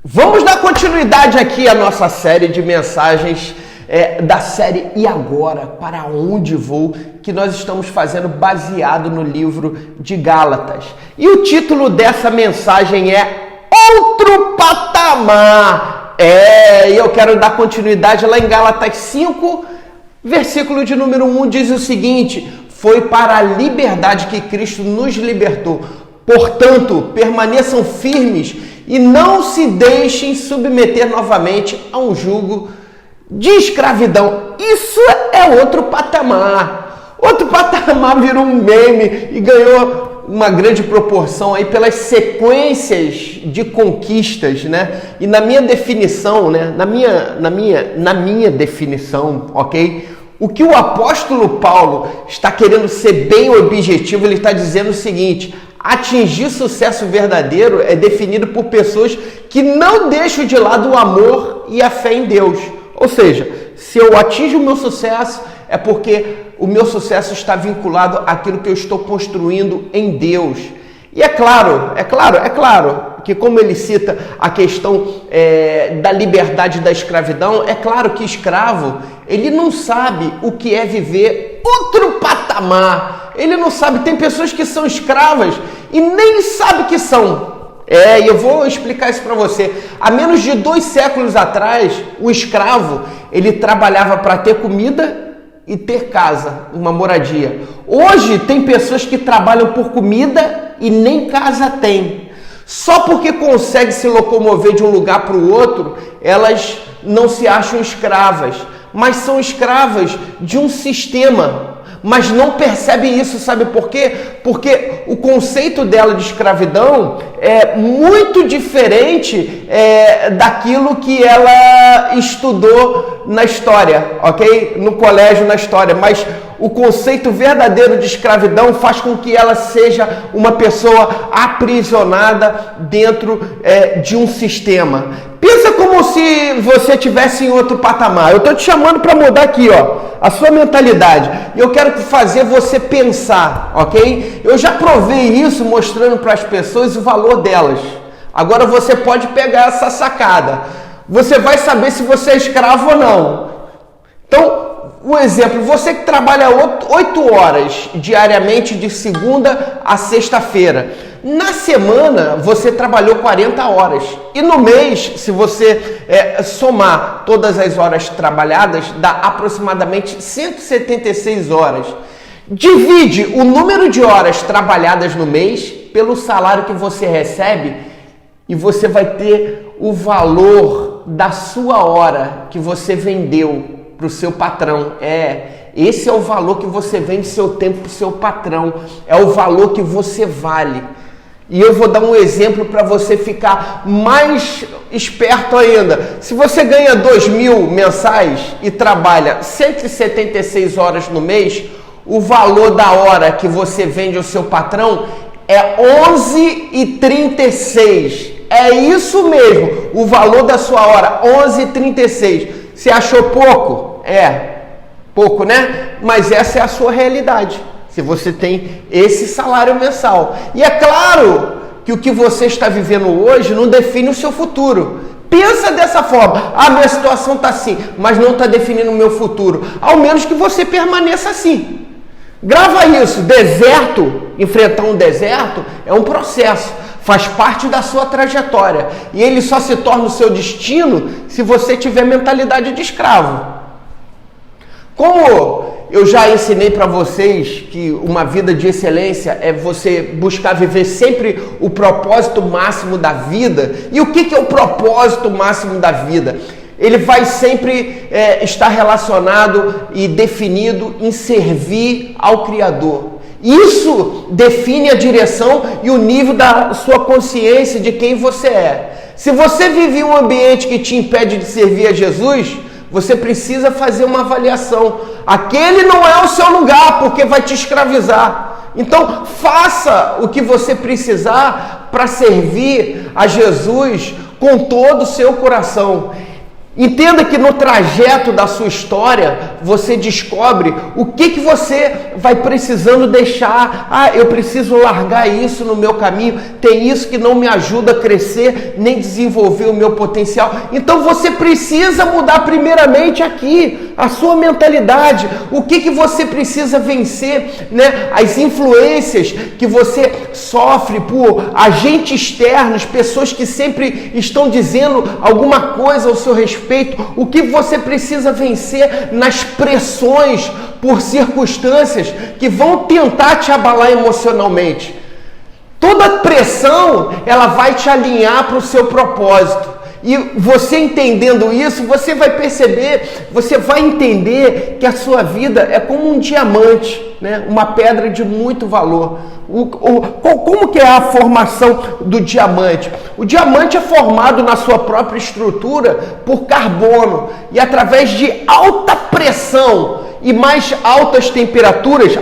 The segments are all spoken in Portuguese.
Vamos dar continuidade aqui à nossa série de mensagens da série E Agora? Para Onde Vou? Que nós estamos fazendo baseado no livro de Gálatas. E o título dessa mensagem é Outro Patamar. E eu quero dar continuidade lá em Gálatas 5, versículo de número 1, diz o seguinte: foi para a liberdade que Cristo nos libertou. Portanto, permaneçam firmes e não se deixem submeter novamente a um jugo de escravidão. Isso é outro patamar. Outro patamar virou um meme e ganhou uma grande proporção aí pelas sequências de conquistas, né? E na minha definição, né? Na minha definição, ok? O que o apóstolo Paulo está querendo ser bem objetivo, ele está dizendo o seguinte: atingir sucesso verdadeiro é definido por pessoas que não deixam de lado o amor e a fé em Deus. Ou seja, se eu atinjo o meu sucesso, é porque o meu sucesso está vinculado àquilo que eu estou construindo em Deus. E é claro que, como ele cita a questão da liberdade da escravidão, é claro que escravo, ele não sabe o que é viver outro patamar. Ele não sabe, tem pessoas que são escravas e nem sabe que são. E eu vou explicar isso para você. Há menos de 2 séculos atrás, o escravo, ele trabalhava para ter comida e ter casa, uma moradia. Hoje tem pessoas que trabalham por comida e nem casa tem. Só porque consegue se locomover de um lugar para o outro, elas não se acham escravas, mas são escravas de um sistema. Mas não percebem isso, sabe por quê? Porque o conceito dela de escravidão é muito diferente daquilo que ela estudou na história, ok? No colégio, na história. Mas o conceito verdadeiro de escravidão faz com que ela seja uma pessoa aprisionada dentro de um sistema. Pensa como se você estivesse em outro patamar. Eu estou te chamando para mudar aqui, a sua mentalidade. E eu quero fazer você pensar, ok? Eu já provei isso mostrando para as pessoas o valor delas. Agora você pode pegar essa sacada. Você vai saber se você é escravo ou não. Então, um exemplo, você que trabalha 8 horas diariamente de segunda a sexta-feira. Na semana, você trabalhou 40 horas. E no mês, se você somar todas as horas trabalhadas, dá aproximadamente 176 horas. Divide o número de horas trabalhadas no mês pelo salário que você recebe e você vai ter o valor da sua hora que você vendeu para o seu patrão. Esse é o valor que você vende seu tempo para o seu patrão. É o valor que você vale. E eu vou dar um exemplo para você ficar mais esperto ainda. Se você ganha 2.000 mensais e trabalha 176 horas no mês, o valor da hora que você vende ao seu patrão é 11,36. É isso mesmo, o valor da sua hora, 11,36. Você achou pouco? Pouco, né? Mas essa é a sua realidade. Se você tem esse salário mensal. E é claro que o que você está vivendo hoje não define o seu futuro. Pensa dessa forma. Minha situação está assim, mas não está definindo o meu futuro. Ao menos que você permaneça assim. Grava isso. Enfrentar um deserto é um processo. Faz parte da sua trajetória. E ele só se torna o seu destino se você tiver mentalidade de escravo. Como eu já ensinei para vocês que uma vida de excelência é você buscar viver sempre o propósito máximo da vida. E o que é o propósito máximo da vida? Ele vai sempre estar relacionado e definido em servir ao Criador. Isso define a direção e o nível da sua consciência de quem você é. Se você vive em um ambiente que te impede de servir a Jesus, você precisa fazer uma avaliação. Aquele não é o seu lugar, porque vai te escravizar. Então, faça o que você precisar para servir a Jesus com todo o seu coração. Entenda que no trajeto da sua história, você descobre o que você vai precisando deixar. Eu preciso largar isso no meu caminho, tem isso que não me ajuda a crescer, nem desenvolver o meu potencial. Então você precisa mudar primeiramente aqui a sua mentalidade. O que você precisa vencer, né? As influências que você sofre por agentes externos, pessoas que sempre estão dizendo alguma coisa ao seu respeito. O que você precisa vencer nas pressões por circunstâncias que vão tentar te abalar emocionalmente. Toda pressão, ela vai te alinhar para o seu propósito. E você entendendo isso, você vai perceber, você vai entender que a sua vida é como um diamante, né? Uma pedra de muito valor. Como que é a formação do diamante? O diamante é formado na sua própria estrutura por carbono e através de alta pressão e mais altas temperaturas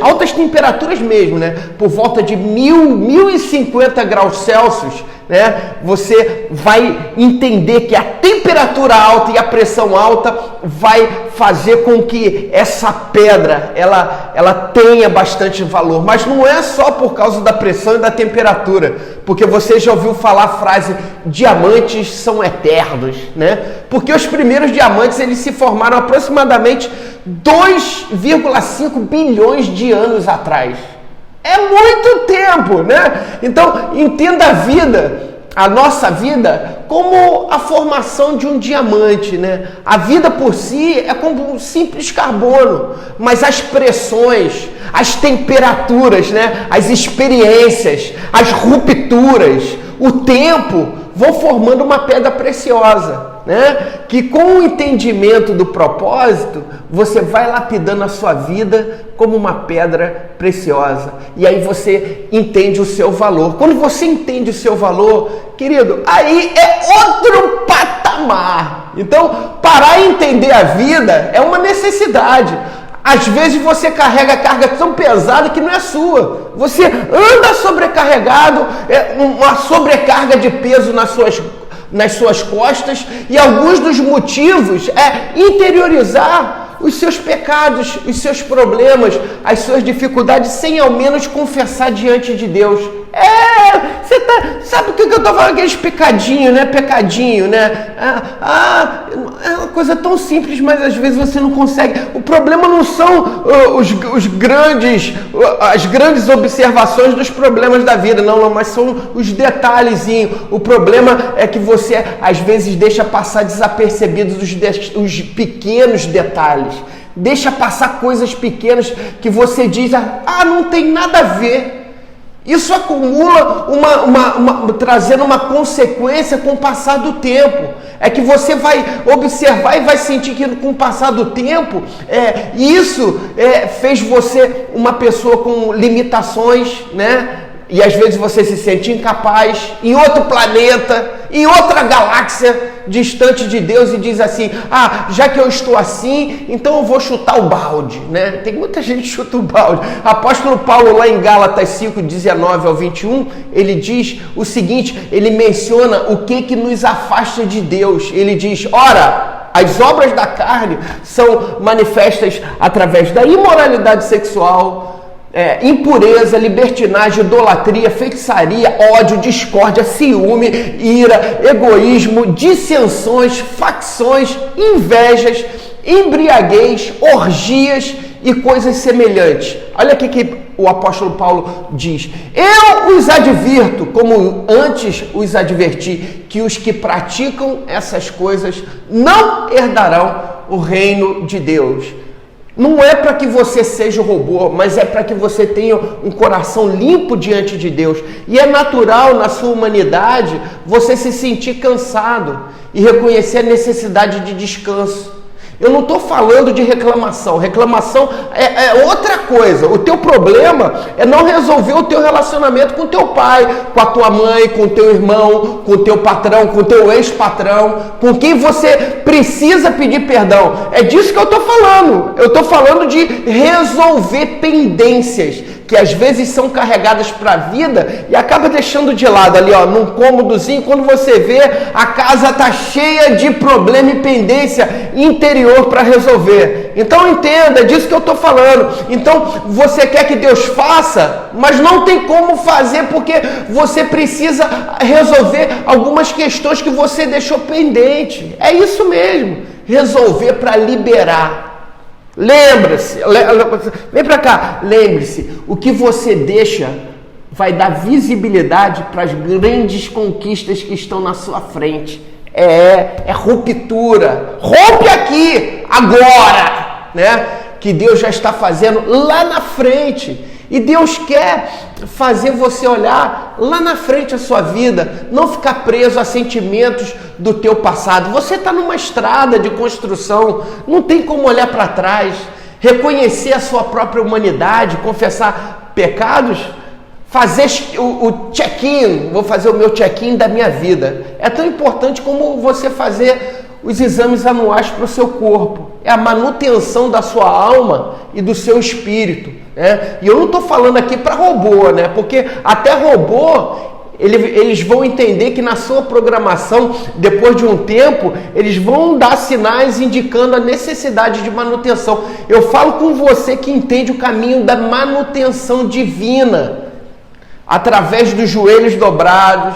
mesmo, né? Por volta de 1050 graus Celsius, né? Você vai entender que a temperatura alta e a pressão alta vai fazer com que essa pedra ela tenha bastante valor, mas não é só por causa da pressão e da temperatura, porque você já ouviu falar a frase diamantes são eternos, né? Porque os primeiros diamantes eles se formaram aproximadamente 2,5 bilhões de anos atrás. É muito tempo, né? Então, entenda a vida, a nossa vida, como a formação de um diamante, né? A vida por si é como um simples carbono, mas as pressões, as temperaturas, né? As experiências, as rupturas, o tempo vão formando uma pedra preciosa, né? Que com o entendimento do propósito, você vai lapidando a sua vida como uma pedra preciosa. E aí você entende o seu valor. Quando você entende o seu valor, querido, aí é outro patamar. Então, parar e entender a vida é uma necessidade. Às vezes você carrega carga tão pesada que não é sua. Você anda sobrecarregado, uma sobrecarga de peso nas suas costas, e alguns dos motivos é interiorizar os seus pecados, os seus problemas, as suas dificuldades, sem ao menos confessar diante de Deus. Sabe o que eu estou falando? Aqueles pecadinhos, né? Pecadinho, né? É uma coisa tão simples, mas às vezes você não consegue. O problema não são as grandes observações dos problemas da vida, não, mas são os detalhezinhos. O problema é que você às vezes deixa passar desapercebidos os pequenos detalhes. Deixa passar coisas pequenas que você diz, não tem nada a ver. Isso acumula trazendo uma consequência com o passar do tempo. É que você vai observar e vai sentir que com o passar do tempo, isso fez você uma pessoa com limitações, né? E às vezes você se sente incapaz, em outro planeta, em outra galáxia, distante de Deus, e diz assim, já que eu estou assim, então eu vou chutar o balde, né? Tem muita gente que chuta o balde. Apóstolo Paulo, lá em Gálatas 5, 19 ao 21, ele diz o seguinte, ele menciona o que nos afasta de Deus. Ele diz, ora, as obras da carne são manifestas através da imoralidade sexual, impureza, libertinagem, idolatria, feitiçaria, ódio, discórdia, ciúme, ira, egoísmo, dissensões, facções, invejas, embriaguez, orgias e coisas semelhantes. Olha aqui que o apóstolo Paulo diz, eu os advirto, como antes os adverti, que os que praticam essas coisas não herdarão o reino de Deus. Não é para que você seja um robô, mas é para que você tenha um coração limpo diante de Deus. E é natural na sua humanidade você se sentir cansado e reconhecer a necessidade de descanso. Eu não estou falando de reclamação. Reclamação é outra coisa. O teu problema é não resolver o teu relacionamento com o teu pai, com a tua mãe, com o teu irmão, com o teu patrão, com o teu ex-patrão, com quem você precisa pedir perdão. É disso que eu estou falando. Eu estou falando de resolver pendências que às vezes são carregadas para a vida e acaba deixando de lado ali, ó, num cômodozinho, quando você vê, a casa tá cheia de problema e pendência interior para resolver. Então entenda, é disso que eu estou falando. Então você quer que Deus faça, mas não tem como fazer porque você precisa resolver algumas questões que você deixou pendente. É isso mesmo, resolver para liberar. Lembre-se, vem para cá, lembre-se, o que você deixa vai dar visibilidade para as grandes conquistas que estão na sua frente. É ruptura, rompe aqui, agora, né? Que Deus já está fazendo lá na frente. E Deus quer fazer você olhar lá na frente a sua vida, não ficar preso a sentimentos do teu passado. Você está numa estrada de construção, não tem como olhar para trás, reconhecer a sua própria humanidade, confessar pecados, fazer o check-in, vou fazer o meu check-in da minha vida. É tão importante como você fazer os exames anuais para o seu corpo. É a manutenção da sua alma e do seu espírito, né? E eu não estou falando aqui para robô, né? Porque até robô, eles vão entender que na sua programação, depois de um tempo, eles vão dar sinais indicando a necessidade de manutenção. Eu falo com você que entende o caminho da manutenção divina, através dos joelhos dobrados,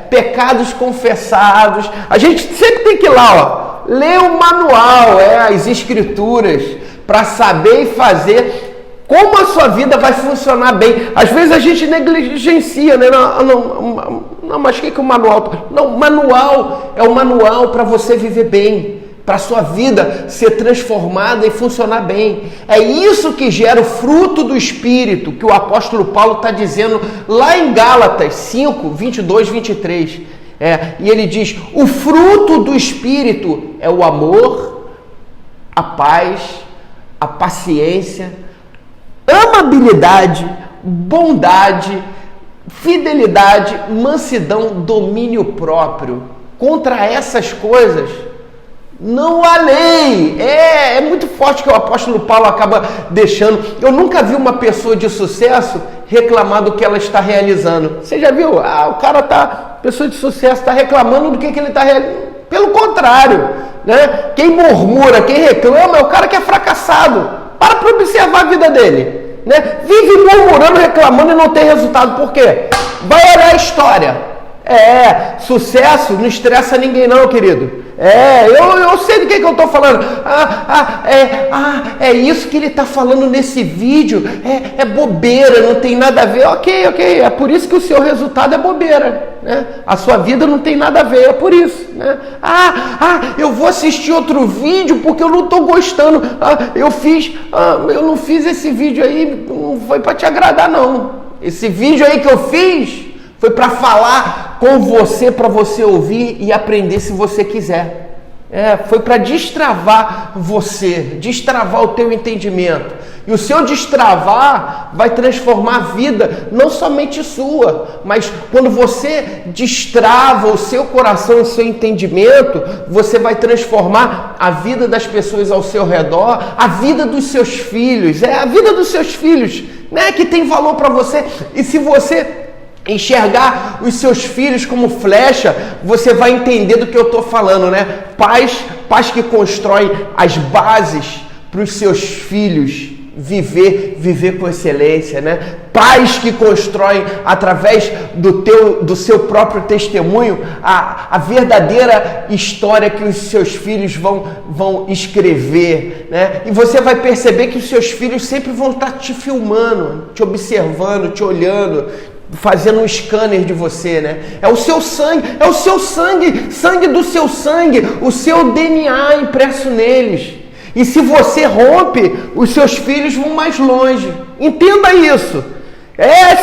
pecados confessados. A gente sempre tem que ir lá, ó, ler o manual, as escrituras, para saber e fazer como a sua vida vai funcionar bem. Às vezes a gente negligencia, né? Não, mas o que é o manual? Não, o manual é o manual para você viver bem, para a sua vida ser transformada e funcionar bem. É isso que gera o fruto do Espírito, que o apóstolo Paulo está dizendo lá em Gálatas 5, 22, 23. E ele diz, o fruto do Espírito é o amor, a paz, a paciência, amabilidade, bondade, fidelidade, mansidão, domínio próprio. Contra essas coisas não há lei. É muito forte que o apóstolo Paulo acaba deixando. Eu nunca vi uma pessoa de sucesso reclamar do que ela está realizando. Você já viu? Pessoa de sucesso está reclamando do que ele está realizando. Pelo contrário, né? Quem murmura, quem reclama é o cara que é fracassado. Para observar a vida dele, né? Vive murmurando, reclamando e não tem resultado. Por quê? Vai olhar a história. Sucesso não estressa ninguém não, querido. Eu sei do que eu estou falando. É isso que ele está falando nesse vídeo. É bobeira, não tem nada a ver. Ok. É por isso que o seu resultado é bobeira, né? A sua vida não tem nada a ver, é por isso, né? Eu vou assistir outro vídeo porque eu não estou gostando. Eu não fiz esse vídeo aí, não foi para te agradar, não. Esse vídeo aí que eu fiz foi para falar com você, para você ouvir e aprender se você quiser. Foi para destravar você, destravar o teu entendimento. E o seu destravar vai transformar a vida, não somente sua, mas quando você destrava o seu coração e o seu entendimento, você vai transformar a vida das pessoas ao seu redor, a vida dos seus filhos, a vida dos seus filhos, né, que tem valor para você. E se você enxergar os seus filhos como flecha, você vai entender do que eu estou falando, né? Pais que constroem as bases para os seus filhos viver com excelência, né? Pais que constroem através do seu próprio testemunho a verdadeira história que os seus filhos vão escrever, né? E você vai perceber que os seus filhos sempre vão estar te filmando, te observando, te olhando, fazendo um scanner de você, né? É o seu sangue sangue do seu sangue, o seu DNA impresso neles. E se você rompe, os seus filhos vão mais longe. Entenda isso.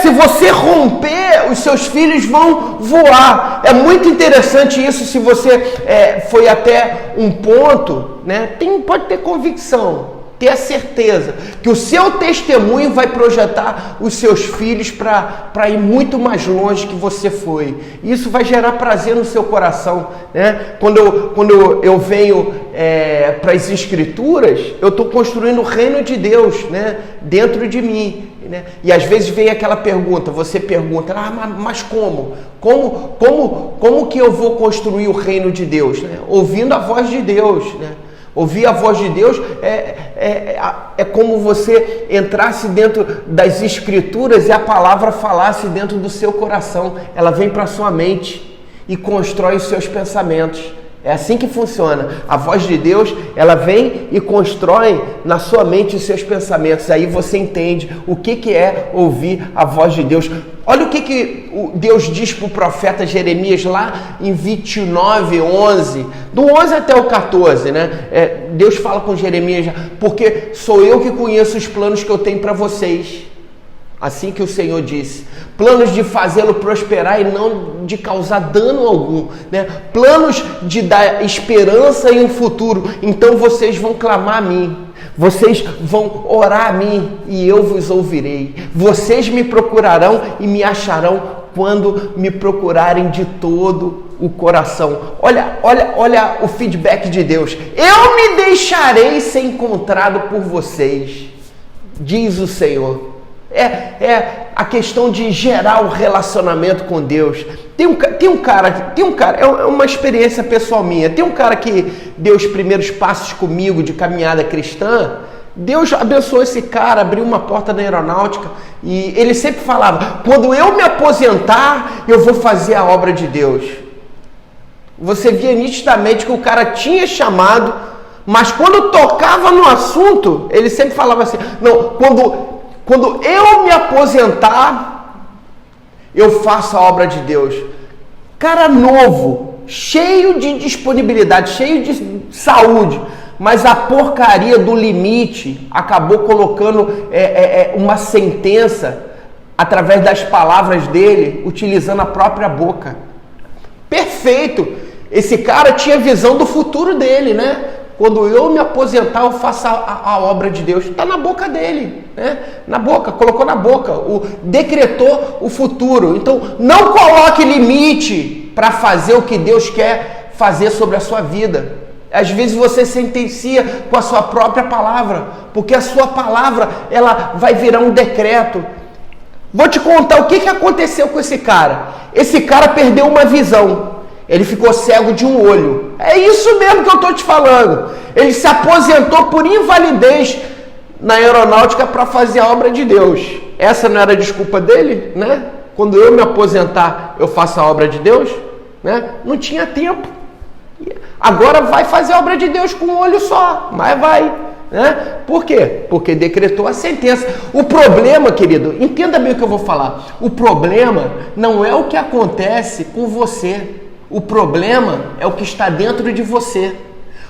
Se você romper, os seus filhos vão voar. É muito interessante isso. Se você foi até um ponto, né? Pode ter convicção, ter a certeza que o seu testemunho vai projetar os seus filhos para ir muito mais longe que você foi. Isso vai gerar prazer no seu coração, né? Quando eu venho para as Escrituras, eu estou construindo o reino de Deus, né, dentro de mim. né? E às vezes vem aquela pergunta, você pergunta, mas como? Como que eu vou construir o reino de Deus? Né? Ouvindo a voz de Deus, né? Ouvir a voz de Deus é como você entrasse dentro das Escrituras e a palavra falasse dentro do seu coração. Ela vem para a sua mente e constrói os seus pensamentos. É assim que funciona. A voz de Deus, ela vem e constrói na sua mente os seus pensamentos. Aí você entende o que é ouvir a voz de Deus. Olha o que Deus diz para o profeta Jeremias lá em 29, 11. Do 11 até o 14, né? Deus fala com Jeremias, porque sou eu que conheço os planos que eu tenho para vocês. Assim que o Senhor disse, planos de fazê-lo prosperar e não de causar dano algum, né? Planos de dar esperança e um futuro. Então vocês vão clamar a mim, vocês vão orar a mim e eu vos ouvirei. Vocês me procurarão e me acharão quando me procurarem de todo o coração. Olha o feedback de Deus. Eu me deixarei ser encontrado por vocês, diz o Senhor. É a questão de gerar o relacionamento com Deus. Tem um cara, é uma experiência pessoal minha. Tem um cara que deu os primeiros passos comigo de caminhada cristã. Deus abençoou esse cara, abriu uma porta na aeronáutica e ele sempre falava: quando eu me aposentar, eu vou fazer a obra de Deus. Você via nitidamente que o cara tinha chamado, mas quando tocava no assunto, ele sempre falava assim: não, quando eu me aposentar, eu faço a obra de Deus. Cara novo, cheio de disponibilidade, cheio de saúde, mas a porcaria do limite acabou colocando uma sentença através das palavras dele, utilizando a própria boca. Perfeito! Esse cara tinha visão do futuro dele, né? Quando eu me aposentar, eu faço a obra de Deus. Está na boca dele, né? Na boca, colocou na boca, decretou o futuro. Então, não coloque limite para fazer o que Deus quer fazer sobre a sua vida. Às vezes você sentencia com a sua própria palavra, porque a sua palavra, ela vai virar um decreto. Vou te contar o que aconteceu com esse cara. Esse cara perdeu uma visão. Ele ficou cego de um olho. É isso mesmo que eu estou te falando. Ele se aposentou por invalidez na aeronáutica para fazer a obra de Deus. Essa não era a desculpa dele, né? Quando eu me aposentar, eu faço a obra de Deus, né? Não tinha tempo. Agora vai fazer a obra de Deus com um olho só, mas vai, né? Por quê? Porque decretou a sentença. O problema, querido, entenda bem o que eu vou falar. O problema não é o que acontece com você. O problema é o que está dentro de você.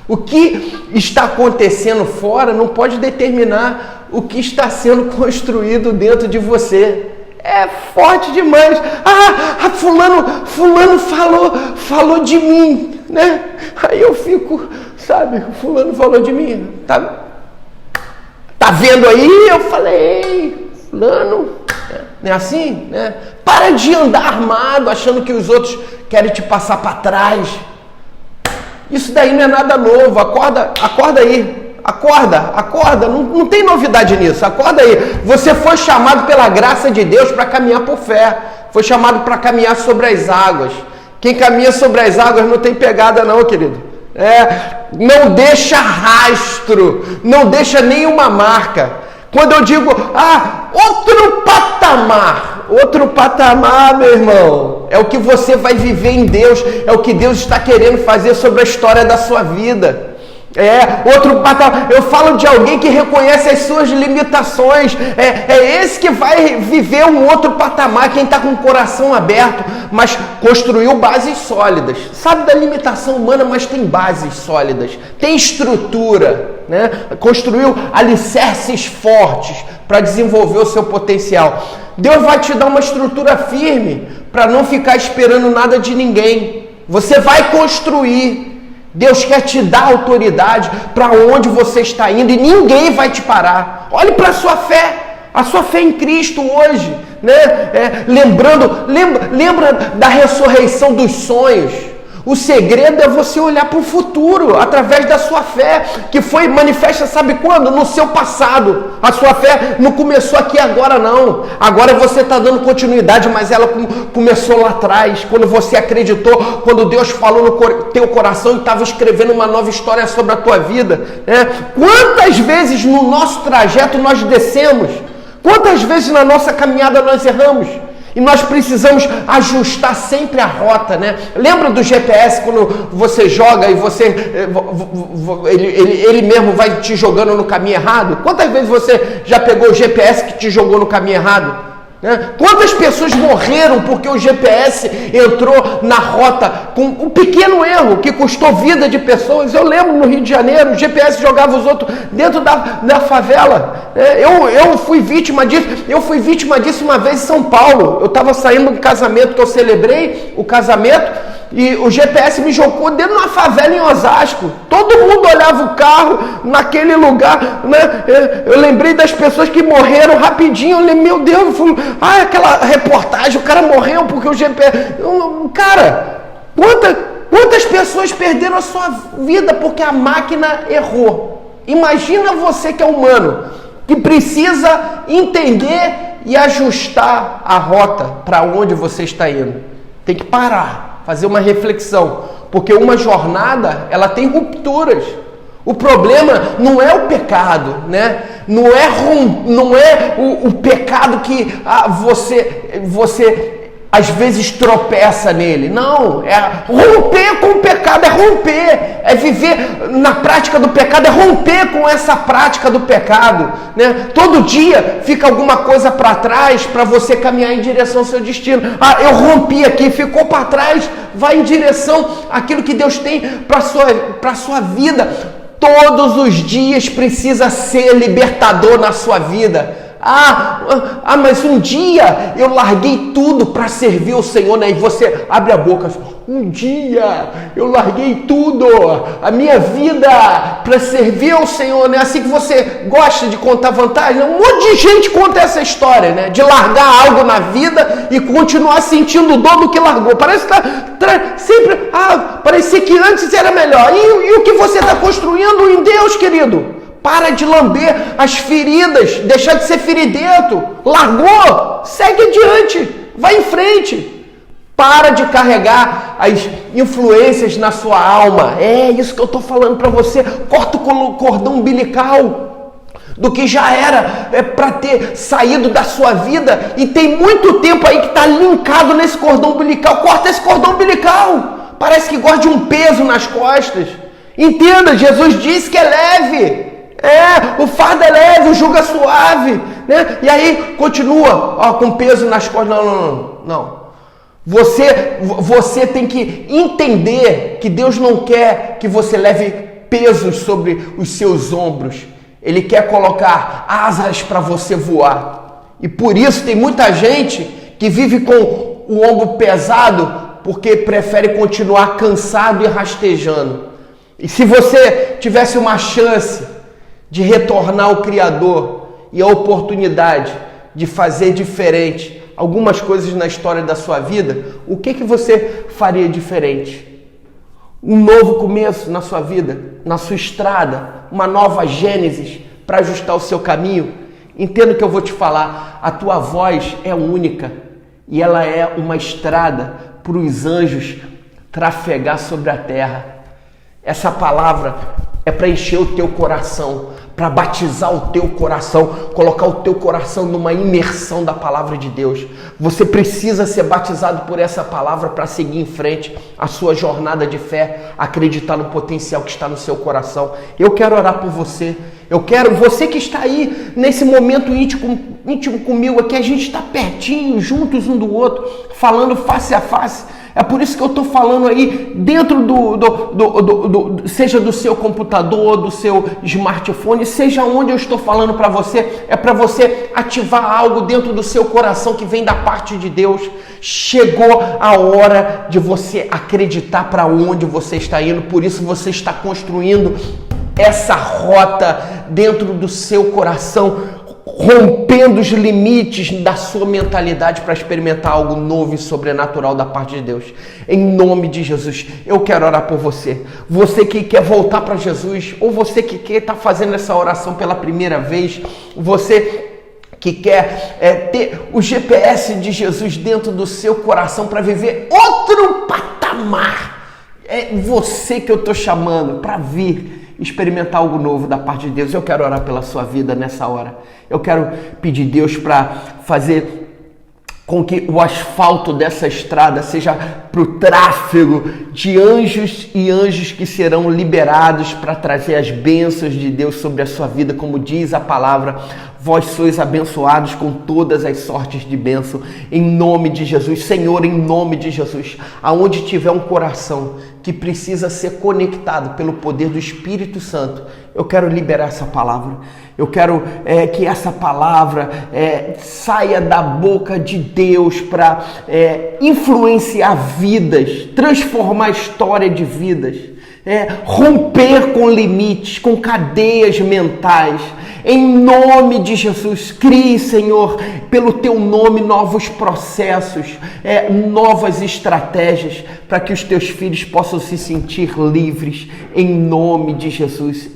O que está acontecendo fora não pode determinar o que está sendo construído dentro de você. É forte demais. Fulano falou de mim, né? Aí eu fico, sabe, fulano falou de mim. Tá vendo aí? Eu falei, fulano, não é assim, né? Para de andar armado, achando que os outros querem te passar para trás. Isso daí não é nada novo. Acorda aí. Acorda. Não tem novidade nisso. Acorda aí. Você foi chamado pela graça de Deus para caminhar por fé. Foi chamado para caminhar sobre as águas. Quem caminha sobre as águas não tem pegada não, querido. Não deixa rastro. Não deixa nenhuma marca. Quando eu digo, outro patamar, meu irmão, é o que você vai viver em Deus, é o que Deus está querendo fazer sobre a história da sua vida. Outro patamar. Eu falo de alguém que reconhece as suas limitações. É esse que vai viver um outro patamar. Quem está com o coração aberto, mas construiu bases sólidas. Sabe da limitação humana, mas tem bases sólidas. Tem estrutura, né? Construiu alicerces fortes para desenvolver o seu potencial. Deus vai te dar uma estrutura firme para não ficar esperando nada de ninguém. Você vai construir. Deus quer te dar autoridade para onde você está indo e ninguém vai te parar. Olhe para a sua fé em Cristo hoje, né? Lembra da ressurreição dos sonhos. O segredo é você olhar para o futuro, através da sua fé, que foi manifesta, sabe quando? No seu passado. A sua fé não começou aqui agora, não. Agora você está dando continuidade, mas ela começou lá atrás, quando você acreditou, quando Deus falou no teu coração e estava escrevendo uma nova história sobre a tua vida. Quantas vezes no nosso trajeto nós descemos? Quantas vezes na nossa caminhada nós erramos? E nós precisamos ajustar sempre a rota, né? Lembra do GPS quando você joga e ele mesmo vai te jogando no caminho errado? Quantas vezes você já pegou o GPS que te jogou no caminho errado? Quantas pessoas morreram porque o GPS entrou na rota com um pequeno erro que custou vida de pessoas? Eu lembro no Rio de Janeiro, o GPS jogava os outros dentro da favela. Eu fui vítima disso. Eu fui vítima disso uma vez em São Paulo. Eu estava saindo do casamento que eu celebrei, o casamento, e o GPS me jogou dentro de uma favela em Osasco. Todo mundo olhava o carro naquele lugar, né? Eu lembrei das pessoas que morreram rapidinho. Eu lembrei, meu Deus, aquela reportagem, o cara morreu porque o GPS... Cara, quantas pessoas perderam a sua vida porque a máquina errou? Imagina você que é humano, que precisa entender e ajustar a rota para onde você está indo. Tem que parar, fazer uma reflexão, porque uma jornada, ela tem rupturas. O problema não é o pecado, né? Não é o pecado que você às vezes tropeça nele. Não, é romper com o pecado, é viver na prática do pecado, é romper com essa prática do pecado, né? Todo dia fica alguma coisa para trás para você caminhar em direção ao seu destino. Eu rompi aqui, ficou para trás, vai em direção àquilo que Deus tem para sua vida. Todos os dias precisa ser libertador na sua vida. Mas um dia eu larguei tudo para servir o Senhor, né? E você abre a boca, um dia eu larguei tudo, a minha vida para servir ao Senhor, né? Assim que você gosta de contar vantagem, um monte de gente conta essa história, né? De largar algo na vida e continuar sentindo dor do que largou. Parece que sempre, parecia que antes era melhor. E o que você está construindo em Deus, querido? Para de lamber as feridas, deixar de ser feridento, largou, segue adiante, vai em frente. Para de carregar as influências na sua alma. É isso que eu estou falando para você. Corta o cordão umbilical do que já era para ter saído da sua vida e tem muito tempo aí que está linkado nesse cordão umbilical. Corta esse cordão umbilical. Parece que gosta de um peso nas costas. Entenda, Jesus disse que é leve. O fardo é leve, o jugo é suave, né? E aí continua com peso nas costas. Não. Você tem que entender que Deus não quer que você leve pesos sobre os seus ombros. Ele quer colocar asas para você voar. E por isso tem muita gente que vive com o ombro pesado porque prefere continuar cansado e rastejando. E se você tivesse uma chance de retornar ao Criador e a oportunidade de fazer diferente algumas coisas na história da sua vida, o que você faria diferente? Um novo começo na sua vida, na sua estrada, uma nova Gênesis para ajustar o seu caminho? Entenda o que eu vou te falar, a tua voz é única e ela é uma estrada para os anjos trafegar sobre a terra. Essa palavra é para encher o teu coração, para batizar o teu coração, colocar o teu coração numa imersão da palavra de Deus. Você precisa ser batizado por essa palavra para seguir em frente a sua jornada de fé, acreditar no potencial que está no seu coração. Eu quero orar por você. Você que está aí nesse momento íntimo comigo aqui, a gente está pertinho, juntos um do outro, falando face a face. É por isso que eu estou falando aí dentro seja do seu computador, do seu smartphone, seja onde eu estou falando para você, é para você ativar algo dentro do seu coração que vem da parte de Deus. Chegou a hora de você acreditar para onde você está indo, por isso você está construindo essa rota dentro do seu coração. rompendo os limites da sua mentalidade para experimentar algo novo e sobrenatural da parte de Deus. Em nome de Jesus, eu quero orar por você. Você que quer voltar para Jesus, ou você que quer estar fazendo essa oração pela primeira vez, você que quer ter o GPS de Jesus dentro do seu coração para viver outro patamar. É você que eu estou chamando para vir experimentar algo novo da parte de Deus. Eu quero orar pela sua vida nessa hora. Eu quero pedir a Deus para fazer com que o asfalto dessa estrada seja para o tráfego de anjos e anjos que serão liberados para trazer as bênçãos de Deus sobre a sua vida, como diz a palavra. Vós sois abençoados com todas as sortes de bênção, em nome de Jesus. Senhor, em nome de Jesus, aonde tiver um coração que precisa ser conectado pelo poder do Espírito Santo, eu quero liberar essa palavra. Eu quero que essa palavra saia da boca de Deus para influenciar vidas, transformar a história de vidas, romper com limites, com cadeias mentais. Em nome de Jesus, crie, Senhor, pelo teu nome, novos processos, novas estratégias, para que os teus filhos possam se sentir livres. Em nome de Jesus,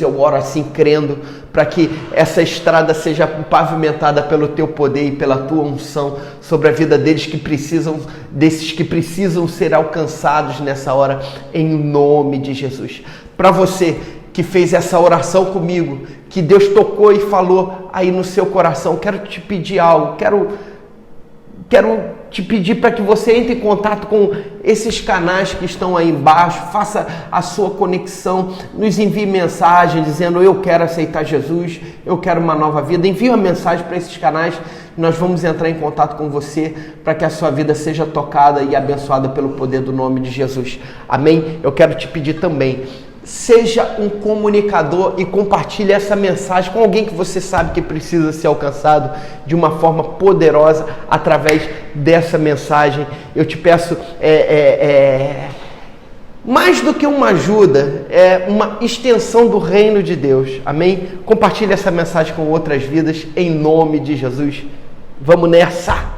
eu oro assim, crendo, para que essa estrada seja pavimentada pelo teu poder e pela tua unção sobre a vida desses que precisam ser alcançados nessa hora, em nome de Jesus. Para você que fez essa oração comigo, que Deus tocou e falou aí no seu coração, quero te pedir algo, quero te pedir para que você entre em contato com esses canais que estão aí embaixo, faça a sua conexão, nos envie mensagem dizendo: eu quero aceitar Jesus, eu quero uma nova vida. Envie uma mensagem para esses canais, nós vamos entrar em contato com você para que a sua vida seja tocada e abençoada pelo poder do nome de Jesus. Amém? Eu quero te pedir também, seja um comunicador e compartilhe essa mensagem com alguém que você sabe que precisa ser alcançado de uma forma poderosa através dessa mensagem. Eu te peço, mais do que uma ajuda, é uma extensão do reino de Deus. Amém? Compartilhe essa mensagem com outras vidas em nome de Jesus. Vamos nessa!